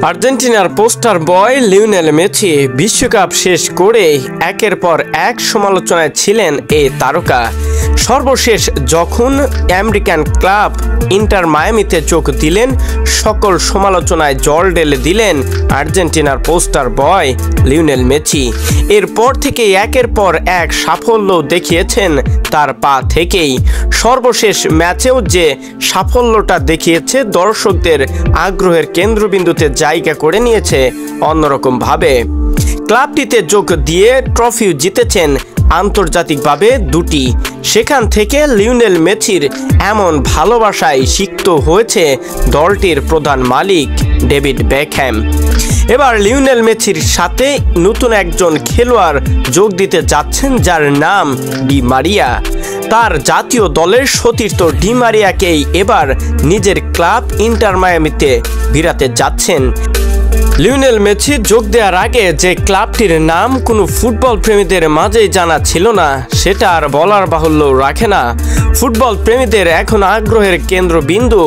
আর্জেন্টিনার পোস্টার বয় Lionel Messi বিশ্বকাপ শেষ করে একের পর এক সমালোচনায় ছিলেন এই তারকা। সর্বশেষ যখন আমেরিকান ক্লাব ইন্টার মায়ামিতে চোখ দিলেন, সকল সমালোচনায় জল ঢেলে দিলেন আর্জেন্টিনার পোস্টার বয় লিওনেল মেসি। এরপর থেকে একের পর এক সাফল্য দেখিয়েছেন তার পা থেকেই। সর্বশেষ ম্যাচেও যে সাফল্যটা দেখিয়েছে, দর্শকদের আগ্রহের কেন্দ্রবিন্দুতে জায়গা করে নিয়েছে অন্যরকমভাবে। ক্লাবটিতে যোগ দিয়ে ট্রফিও জিতেছেন আন্তর্জাতিকভাবে দুটি। সেখান থেকে লিওনেল মেসির এমন ভালোবাসায় সিক্ত হয়েছে দলটির প্রধান মালিক ডেভিড বেকহ্যাম। এবার লিওনেল মেসির সাথে নতুন একজন খেলোয়াড় যোগ দিতে যাচ্ছেন, যার নাম ডি মারিয়া। তার জাতীয় দলের সতীর্থ ডি মারিয়াকেই এবার নিজের ক্লাব ইন্টার মায়ামিতে ভিড়াতে যাচ্ছেন। লিওনেল মেসি যোগ দেওয়ার আগে যে ক্লাবটির নাম কোনো ফুটবল প্রেমীদের মাঝেই জানা ছিল না, সেটা আর বলার বাহুল্য রাখে না। ফুটবল প্রেমীদের এখন আগ্রহের কেন্দ্রবিন্দু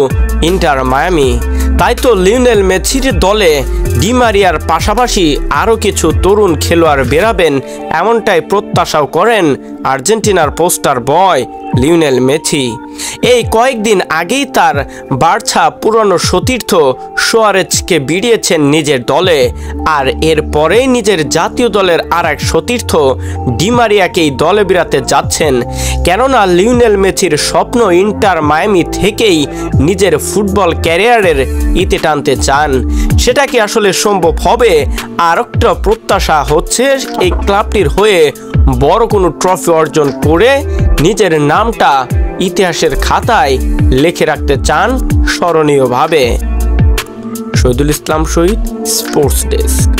ইন্টার মায়ামি। তাই তো লিওনেল মেসির দলে ডি মারিয়ার পাশাপাশি আরও কিছু তরুণ খেলোয়াড় বেরাবেন, এমনটাই প্রত্যাশাও করেন আর্জেন্টিনার পোস্টার বয় লিওনেল মেসি। এই কয়েকদিন আগেই তার বার্সা পুরনো সতীর্থ সুয়ারেজকে ভিড়িয়েছেন নিজের দলে, আর এরপরেই নিজের জাতীয় দলের আর এক সতীর্থ ডি মারিয়াকেই দলে ভিড়াতে যাচ্ছেন। কেননা লিওনেল মেসির স্বপ্ন ইন্টার মায়ামি থেকেই নিজের ফুটবল ক্যারিয়ারের ইতি টানতে চান। সেটা কি আসলে সম্ভব হবে? আর একটা প্রত্যাশা হচ্ছে এই ক্লাবটির হয়ে বড় কোনো ট্রফি অর্জন করে নিজের নামটা ইতিহাসের খাতায় লিখে রাখতে চান স্মরণীয়ভাবে। শহীদুল ইসলাম শহীদ, স্পোর্টস ডেস্ক।